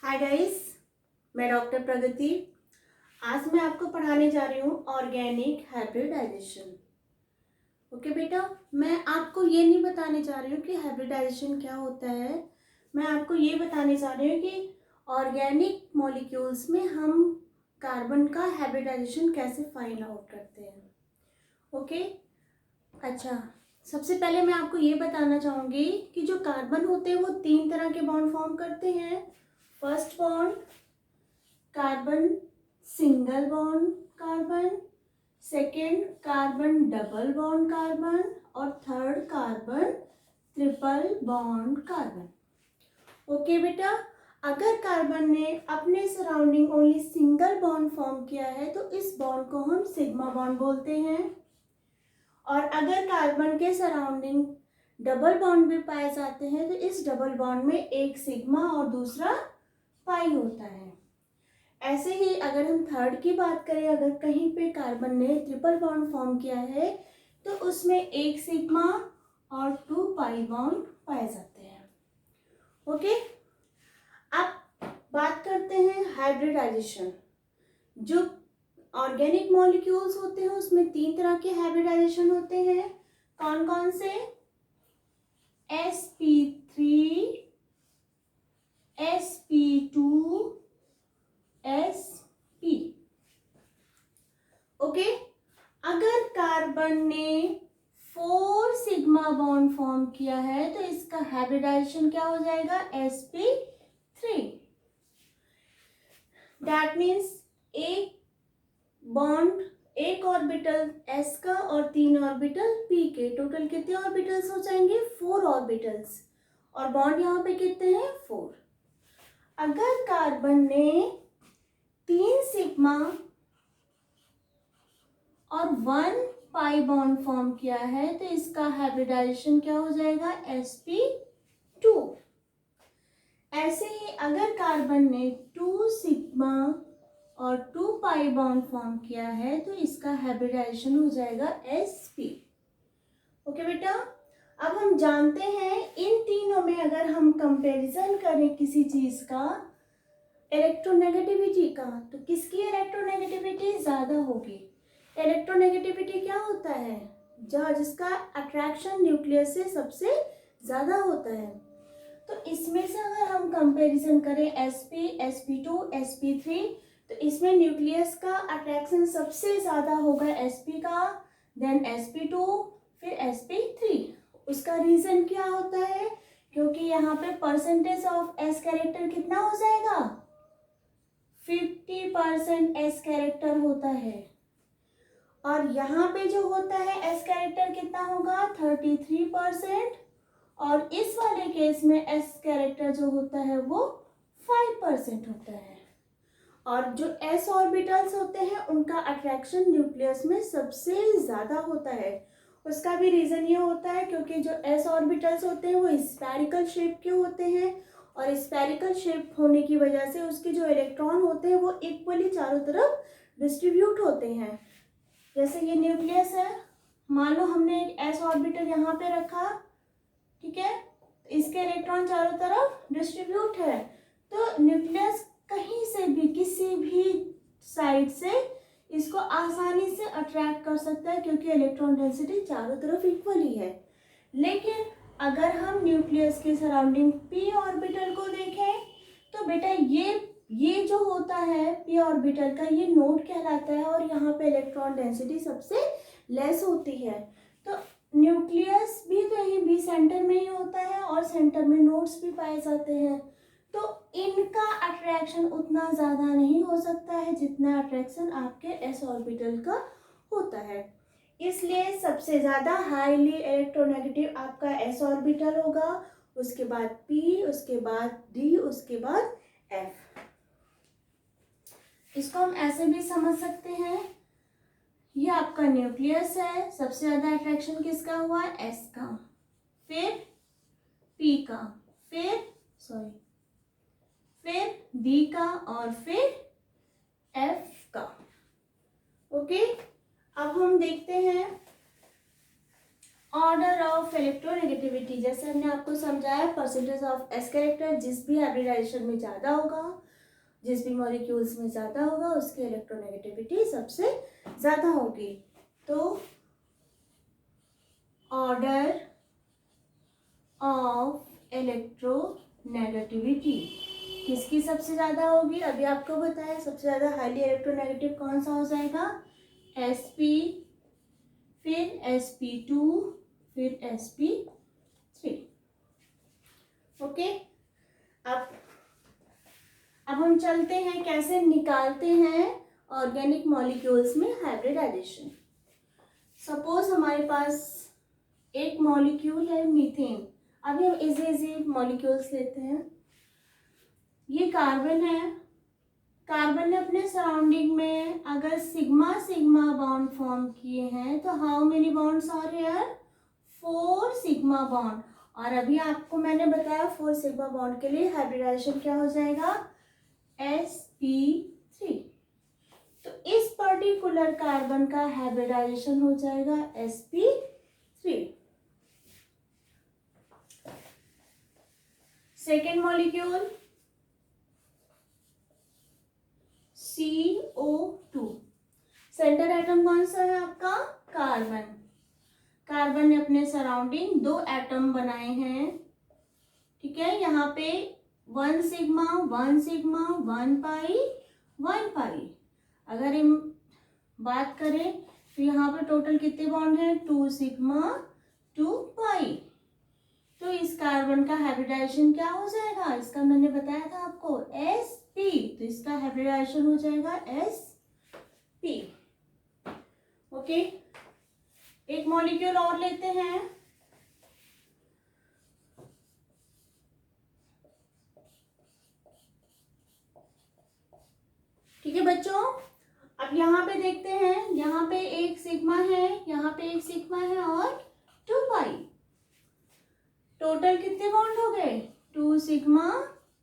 Hi guys, मैं doctor प्रगति। आज मैं आपको पढ़ाने जा रही हूँ ऑर्गेनिक हाइब्रिडाइजेशन। ओके बेटा, मैं आपको ये नहीं बताने जा रही हूँ कि हाइब्रिडाइजेशन क्या होता है। मैं आपको ये बताने जा रही हूँ कि ऑर्गेनिक मॉलिक्यूल्स में हम कार्बन का हाइब्रिडाइजेशन कैसे फाइंड आउट करते हैं। ओके, अच्छा, सबसे पहले मैं आपको ये बताना चाहूँगी कि जो कार्बन होते हैं वो 3 तरह के बॉन्ड फॉर्म करते हैं। First bond carbon single bond carbon, second carbon double bond carbon और third carbon triple bond carbon. Okay बेटा, अगर कार्बन ने अपने surrounding only single bond form किया है तो इस बॉन्ड को हम सिग्मा बॉन्ड बोलते हैं। और अगर कार्बन के सराउंडिंग डबल बॉन्ड भी पाए जाते हैं तो इस डबल बॉन्ड में एक सिग्मा और दूसरा पाई होता है। ऐसे ही अगर हम थर्ड की बात करें, अगर कहीं पे कार्बन ने ट्रिपल बॉन्ड फॉर्म किया है तो उसमें एक सिग्मा और 2 पाई बॉन्ड पाए जाते हैं। ओके, अब बात करते हैं हाइब्रिडाइजेशन। जो ऑर्गेनिक मॉलिक्यूल्स होते हैं उसमें 3 तरह के हाइब्रिडाइजेशन होते हैं। कौन कौन से? sp3, sp2, sp। ओके, अगर कार्बन ने 4 सिग्मा बॉन्ड फॉर्म किया है तो इसका हाइब्रिडाइजेशन क्या हो जाएगा? sp3। दैट मीन्स एक बॉन्ड, एक ऑर्बिटल s का और 3 ऑर्बिटल p के, टोटल कितने ऑर्बिटल्स हो जाएंगे? 4 ऑर्बिटल्स। और बॉन्ड यहाँ पे कितने हैं? 4। अगर कार्बन ने 3 सिग्मा और 1 पाई बॉन्ड फॉर्म किया है तो इसका हाइब्रिडाइजेशन क्या हो जाएगा? sp2। ऐसे ही अगर कार्बन ने 2 सिग्मा और 2 पाई बॉन्ड फॉर्म किया है तो इसका हाइब्रिडाइजेशन हो जाएगा sp। ओके बेटा, अब हम जानते हैं इन तीनों में अगर हम कंपैरिजन करें किसी चीज का इलेक्ट्रोनेगेटिविटी का तो किसकी इलेक्ट्रोनेगेटिविटी ज्यादा होगी? इलेक्ट्रोनेगेटिविटी क्या होता है? जहाँ जिसका अट्रैक्शन न्यूक्लियस से सबसे ज्यादा होता है। तो इसमें से अगर हम कंपैरिजन करें sp, sp2, sp3 तो इसमें न्यूक्लियस का अट्रैक्शन सबसे ज्यादा होगा sp का, देन sp2, फिर sp3। उसका रीजन क्या होता है? क्योंकि यहाँ पे परसेंटेज ऑफ s कैरेक्टर कितना हो जाएगा? 50% s कैरेक्टर होता है। और यहाँ पे जो होता है s कैरेक्टर कितना होगा? 33%। और इस वाले केस में s कैरेक्टर जो होता है वो 5% होता है। और जो s ऑर्बिटल्स होते हैं उनका अट्रैक्शन न्यूक्लियस में सबसे ज्यादा होता है। उसका भी रीजन ये होता है क्योंकि जो s ऑर्बिटल्स होते हैं वो स्फेरिकल शेप के होते हैं और स्फेरिकल शेप होने की वजह से उसके जो इलेक्ट्रॉन होते हैं वो इक्वली चारों तरफ डिस्ट्रीब्यूट होते हैं। जैसे ये न्यूक्लियस है, मान लो हमने एक s ऑर्बिटल यहाँ पे रखा, ठीक है, इसके इलेक्ट्रॉन चारों तरफ डिस्ट्रीब्यूट है। तो न्यूक्लियस कहीं से भी किसी भी साइड से इसको आसानी से अट्रैक्ट कर सकता है क्योंकि इलेक्ट्रॉन डेंसिटी चारों तरफ इक्वली है। लेकिन अगर हम न्यूक्लियस के सराउंडिंग p ऑर्बिटल को देखें तो बेटा ये जो होता है p ऑर्बिटल का ये नोड कहलाता है और यहाँ पे इलेक्ट्रॉन डेंसिटी सबसे लेस होती है। तो न्यूक्लियस भी तो यही बी सेंटर में ही होता है और सेंटर में नोड्स भी पाए जाते हैं। तो इनका अट्रैक्शन उतना ज़्यादा नहीं हो सकता है जितना अट्रैक्शन आपके s ऑर्बिटल का होता है। इसलिए सबसे ज़्यादा हाईली इलेक्ट्रोनेगेटिव आपका s ऑर्बिटल होगा, उसके बाद p, उसके बाद d, उसके बाद f। इसको हम ऐसे भी समझ सकते हैं, ये आपका न्यूक्लियस है, सबसे ज्यादा अट्रैक्शन किसका हुआ? s का, फिर p का, फिर d का और फिर f का। ओके, अब हम देखते हैं ऑर्डर ऑफ इलेक्ट्रोनेगेटिविटी, जैसे हमने आपको समझाया, परसेंटेज ऑफ एस कैरेक्टर जिस भी हाइब्रिडाइजेशन में ज़्यादा होगा, जिस भी मॉलिक्यूल्स में ज़्यादा होगा, उसकी इलेक्ट्रोनेगेटिविटी सबसे ज़्यादा होगी। तो ऑर्डर ऑफ इलेक्ट्रोनेगेटिविटी किसकी सबसे ज़्यादा होगी? अभी आपको बताया सबसे ज़्यादा हाईली इलेक्ट्रोनेगेटिव कौन सा हो जाएगा? sp, फिर sp2, फिर sp3। ओके, अब हम चलते हैं कैसे निकालते हैं ऑर्गेनिक मॉलिक्यूल्स में हाइब्रिडाइजेशन। सपोज हमारे पास एक मॉलिक्यूल है मीथेन। अभी हम इजी मॉलिक्यूल्स लेते हैं। ये कार्बन है। कार्बन ने अपने सराउंडिंग में अगर सिग्मा सिग्मा बॉन्ड फॉर्म किए हैं तो how many bonds are here? 4 sigma bond. और अभी आपको मैंने बताया 4 सिग्मा बॉन्ड के लिए हाइब्रिडाइजेशन क्या हो जाएगा? sp3। तो इस पर्टिकुलर कार्बन का हाइब्रिडाइजेशन हो जाएगा sp3। Second molecule CO2। Centre atom कौन सा है आपका? कार्बन। कार्बन ने अपने सराउंडिंग 2 एटम बनाए हैं, ठीक है। यहाँ पे 1 सिग्मा 1 सिग्मा 1 पाई 1 पाई। अगर हम बात करें तो यहाँ पे टोटल कितने बॉन्ड हैं? 2 सिग्मा 2 पाई। तो इस कार्बन का हाइब्रिडाइजेशन क्या हो जाएगा? इसका मैंने बताया था आपको sp। तो इसका हाइब्रिडाइजेशन हो जाएगा sp। ओके, एक मॉलिक्यूल और लेते हैं। ठीक है बच्चों, अब यहाँ पे देखते हैं। यहाँ पे एक सिग्मा है, यहाँ पे एक सिग्मा है और 2 पाई। टोटल कितने बॉन्ड हो गए? 2 sigma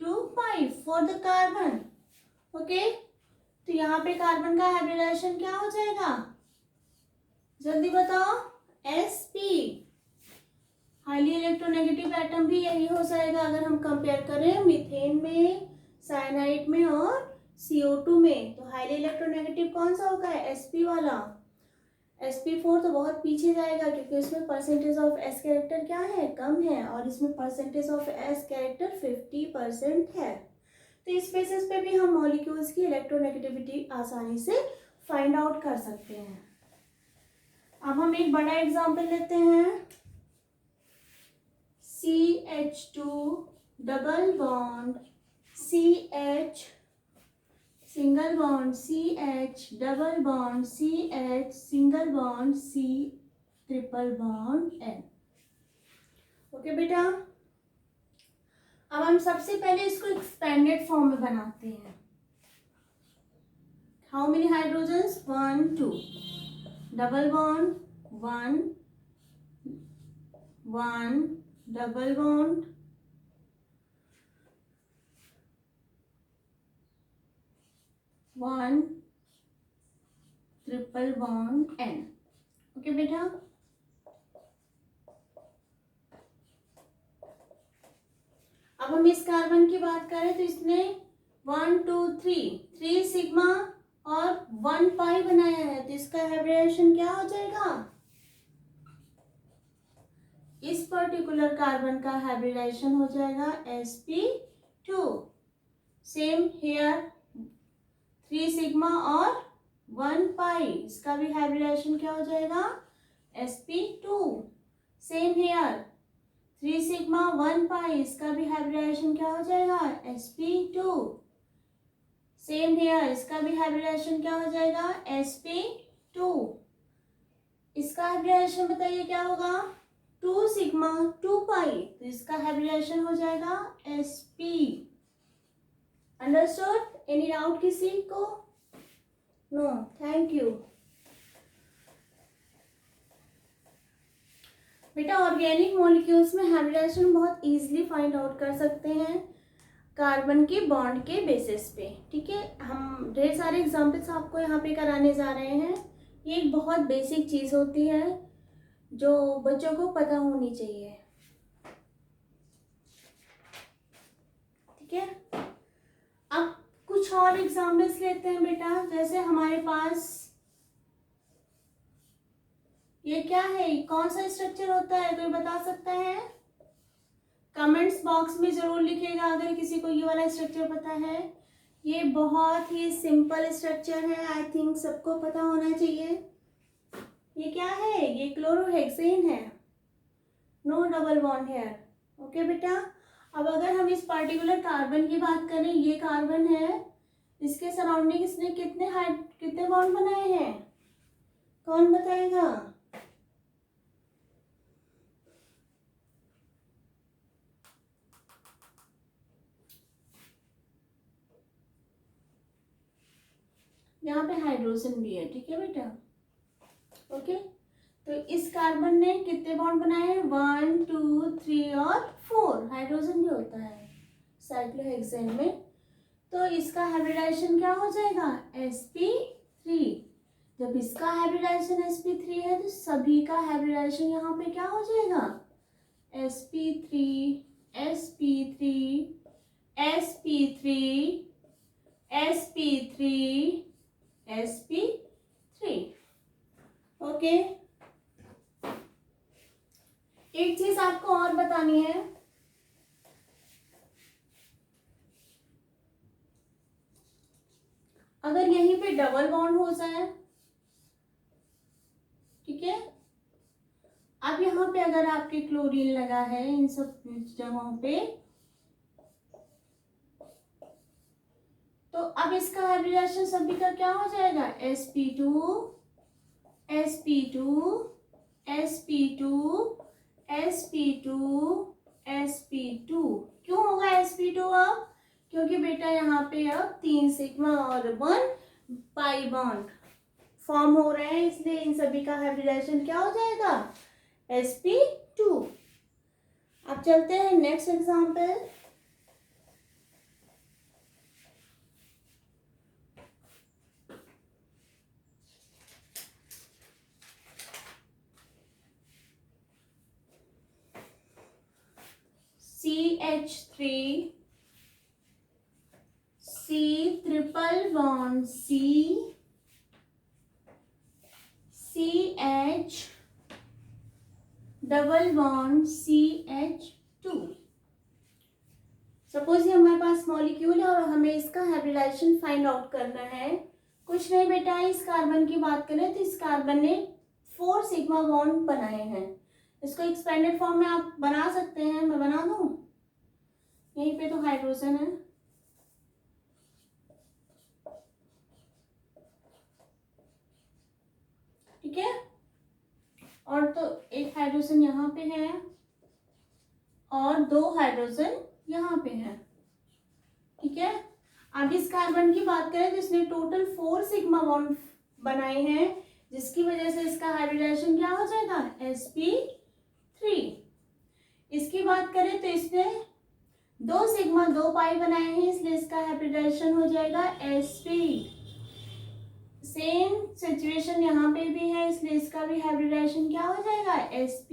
2 pi for the carbon. Okay, तो यहाँ पे कार्बन का हाइब्रिडाइजेशन क्या हो जाएगा? जल्दी बताओ। sp। हाईली इलेक्ट्रोनेगेटिव एटम भी यही हो जाएगा अगर हम कंपेयर करें मीथेन में, साइनाइड में और CO2 में। तो हाईली इलेक्ट्रोनेगेटिव कौन सा होगा? sp वाला। sp4 तो बहुत पीछे जाएगा क्योंकि इसमें परसेंटेज ऑफ s कैरेक्टर क्या है? कम है। और इसमें परसेंटेज ऑफ s कैरेक्टर 50% है। तो इस बेसिस पे भी हम मॉलिक्यूल्स की इलेक्ट्रोनेगेटिविटी आसानी से फाइंड आउट कर सकते हैं। अब हम एक बड़ा एग्जांपल लेते हैं। CH2 double bond CH, single bond CH, double bond CH, single bond C, triple bond N। Okay बेटा, अब हम सबसे पहले इसको एक्सपेंडेड फॉर्म में बनाते हैं। How many hydrogens? 1 2। Double bond 1 1, double bond 1, triple bond N। Okay बेटा, अब हम इस कार्बन की बात करें तो इसने 1 2 3 सिग्मा और 1 पाई बनाया है। तो इसका हाइब्रिडाइजेशन क्या हो जाएगा? इस पर्टिकुलर कार्बन का हाइब्रिडाइजेशन हो जाएगा sp2। सेम हेयर 3 सिग्मा और 1 पाई, इसका भी हाइब्रिडाइजेशन क्या हो जाएगा? sp2। सेम हेयर 3 सिग्मा 1 पाई, इसका भी हाइब्रिडाइजेशन क्या हो जाएगा? sp2। सेम हेयर, इसका भी हाइब्रिडाइजेशन क्या हो जाएगा? sp2। इसका हाइब्रिडाइजेशन बताइए क्या होगा? 2 सिग्मा 2 पाई, तो इसका हाइब्रिडाइजेशन हो जाएगा sp। अंडरस्टूड? एनी डाउट किसी को? नो, थैंक यू बेटा। ऑर्गेनिक मॉलिक्यूल्स में हाइब्रिडाइजेशन बहुत इजीली फाइंड आउट कर सकते हैं कार्बन के बॉन्ड के बेसिस पे। ठीक है, हम ढेर सारे एग्जांपल्स आपको यहाँ पे कराने जा रहे हैं। ये एक बहुत बेसिक चीज़ होती है जो बच्चों को पता होनी चाहिए। ठीक है, अब कुछ और एग्जाम्पल्स लेते हैं बेटा। जैसे हमारे पास ये क्या है, कौन सा स्ट्रक्चर होता है, कोई बता सकता है? कमेंट्स बॉक्स में जरूर लिखिएगा अगर किसी को ये वाला स्ट्रक्चर पता है। ये बहुत ही सिंपल स्ट्रक्चर है, आई थिंक सबको पता होना चाहिए। ये क्या है, ये क्लोरोहेक्सेन है, no double bond here. Okay बेटा, अब अगर हम इस पार्टिकुलर कार्बन की बात करें, ये कार्बन है, इसके सराउंडिंग इसने कितने बॉन्ड बनाए हैं, कौन बताएगा? यहाँ पे हाइड्रोजन भी है, ठीक है बेटा। ओके, तो इस कार्बन ने कितने बॉन्ड बनाए हैं, 1 2 3 और 4। हाइड्रोजन भी होता है साइक्लोहेक्सेन में। तो इसका हाइब्रिडाइजेशन क्या हो जाएगा, sp3। जब इसका हाइब्रिडाइजेशन sp3 है तो सभी का हाइब्रिडाइजेशन यहाँ पे क्या हो जाएगा, sp3 sp3 sp3 sp3 sp3। Okay, एक चीज आपको और बतानी है, अगर यहीं पे डबल बॉन्ड हो जाए, ठीक है, अब यहाँ पे अगर आपके क्लोरीन लगा है इन सब जगहों पे, तो अब इसका हाइब्रिडाइजेशन सभी का क्या हो जाएगा, sp2 sp2 sp2 sp2 sp2। क्यों होगा sp2 अब, क्योंकि बेटा यहाँ पे अब 3 सिग्मा और 1 पाई बॉन्ड फॉर्म हो रहे हैं, इसलिए इन सभी का हाइब्रिडाइजेशन क्या हो जाएगा, sp2। अब चलते हैं next example. CH3 C triple bond C CH double bond CH2। Suppose ये हमारे पास मॉलिक्यूल है और हमें इसका हाइब्रिडाइजेशन फाइंड आउट करना है। कुछ नहीं बेटा, इस कार्बन की बात करें तो इस कार्बन ने 4 सिग्मा बॉन्ड बनाए हैं। इसको एक्सपेंडेड फॉर्म में आप बना सकते हैं, मैं बना दूं, यहीं पे तो हाइड्रोजन है, ठीक है, और तो एक हाइड्रोजन यहाँ पे है और 2 हाइड्रोजन यहाँ पे है, ठीक है। अब इस कार्बन की बात करें तो इसने टोटल 4 सिग्मा बॉन्ड बनाए हैं, जिसकी वजह से इसका हाइब्रिडाइजेशन क्या हो जाएगा, sp3। इसकी बात करें तो इसने 2 सिग्मा 2 पाई बनाए हैं, इसलिए इसका हाइब्रिडाइजेशन हो जाएगा sp। सेम सिचुएशन यहाँ पे भी है, इसलिए इसका भी हाइब्रिडाइजेशन क्या हो जाएगा, sp।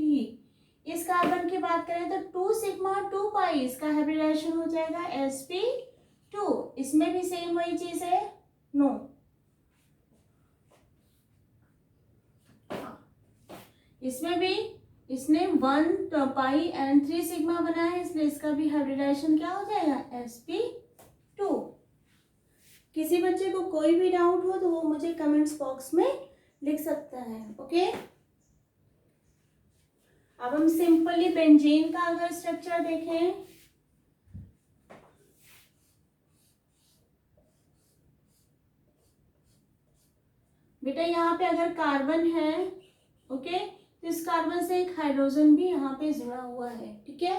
इस कार्बन की बात करें तो 2 सिग्मा 2 पाई, इसका हाइब्रिडाइजेशन हो जाएगा sp2। इसमें भी सेम वही चीज है, नो। इसमें भी इसने 1 पाई एंड 3 सिग्मा बनाया है, इसलिए इसका भी हाइब्रिडाइजेशन क्या हो जाएगा, sp2। किसी बच्चे को कोई भी डाउट हो तो वो मुझे कमेंट्स बॉक्स में लिख सकता है, ओके। अब हम सिंपली बेंजीन का अगर स्ट्रक्चर देखें, बेटा यहाँ पे अगर कार्बन है, ओके, तो इस कार्बन से एक हाइड्रोजन भी यहाँ पे जुड़ा हुआ है, ठीक है।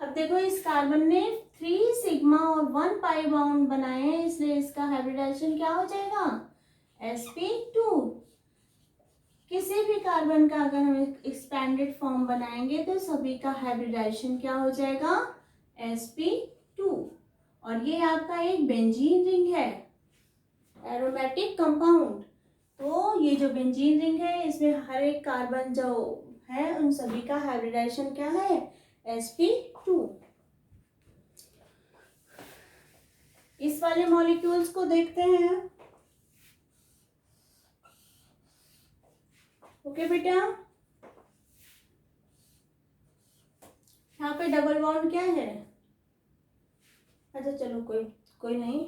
अब देखो इस कार्बन ने 3 सिग्मा और 1 पाई बॉन्ड बनाए हैं, इसलिए इसका हाइब्रिडाइजेशन क्या हो जाएगा, sp2। किसी भी कार्बन का अगर हम एक्सपेंडेड फॉर्म बनाएंगे तो सभी का हाइब्रिडाइजेशन क्या हो जाएगा, sp2। और ये आपका एक बेंजीन रिंग है, एरोमेटिक कंपाउंड। तो ये जो बेंजीन रिंग है, इसमें हर एक कार्बन जो है उन सभी का हाइब्रिडाइजेशन क्या है, sp2। इस वाले मॉलिक्यूल्स को देखते हैं। ओके बेटा, यहाँ पे डबल बॉन्ड क्या है, अच्छा चलो कोई नहीं,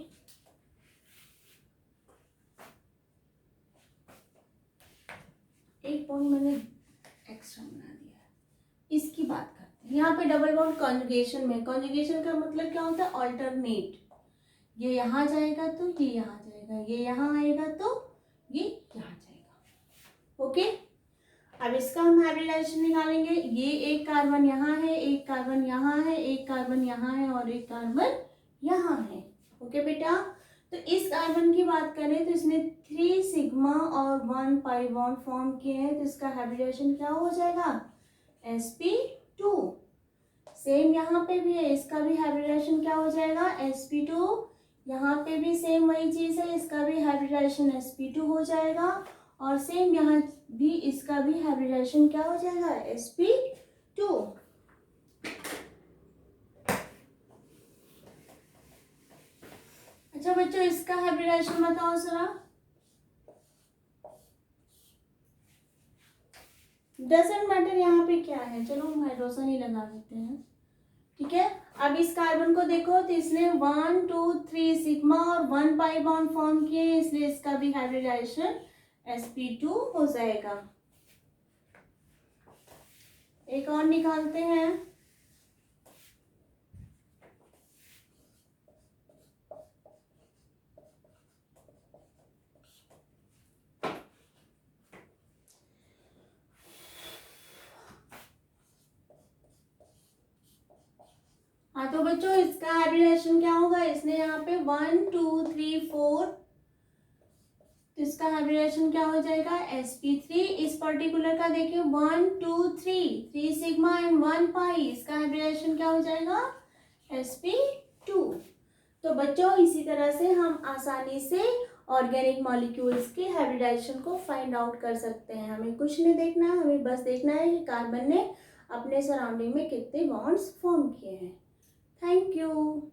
एक बॉन्ड मैंने एक्स्ट्रा बना दिया है, इसकी बात करते हैं। यहाँ पे डबल बॉन्ड कॉन्जुगेशन में, कॉन्जुगेशन का मतलब क्या होता है, ऑल्टरनेट, ये यहाँ जाएगा तो ये यहाँ जाएगा, ये यहाँ आएगा तो ये यहाँ जाएगा। ओके, अब इसका हम हाइब्रिडाइजेशन निकालेंगे। ये एक कार्बन यहाँ है, एक कार्बन यहाँ है, एक कार्बन यहाँ है और एक कार्बन यहाँ है। ओके बेटा, तो इस कार्बन की बात करें तो इसने 3 सिग्मा और 1 पाई बॉन्ड फॉर्म किए हैं, तो इसका हाइब्रिडाइजेशन क्या हो जाएगा, sp2। सेम यहाँ पे भी है, इसका भी हाइब्रिडाइजेशन क्या हो जाएगा, sp2। यहाँ पे भी सेम वही चीज है, इसका भी हाइब्रिडाइजेशन sp2 हो जाएगा, और सेम यहाँ भी इसका भी हाइब्रिडाइजेशन क्या हो जाएगा, sp2। अच्छा बच्चों, इसका हाइब्रिडाइजेशन बताओ जरा। डजंट मैटर यहाँ पे क्या है, चलो हम हाइड्रोजन ही लगा देते हैं, ठीक है। अब इस कार्बन को देखो तो इसने 1 2 3 सिग्मा और 1 पाई बॉन्ड फॉर्म किए हैं, इसलिए इसका भी हाइब्रिडाइजेशन sp2 हो जाएगा। एक और निकालते हैं। हाँ तो बच्चों, इसका हाइब्रिडाइजेशन क्या होगा, इसने यहाँ पे 1 2 3 4, तो इसका हाइब्रिडाइजेशन क्या हो जाएगा, sp3। इस पर्टिकुलर का देखिए 1 2 3 सिग्मा एंड 1 पाई, इसका हाइब्रिडाइजेशन क्या हो जाएगा, sp2। तो बच्चों, इसी तरह से हम आसानी से ऑर्गेनिक मॉलिक्यूल्स के हाइब्रिडाइजेशन को फाइंड आउट कर सकते हैं। हमें कुछ नहीं देखना है, हमें बस देखना है कि कार्बन ने अपने सराउंडिंग में कितने बॉन्ड्स फॉर्म किए हैं। Thank you.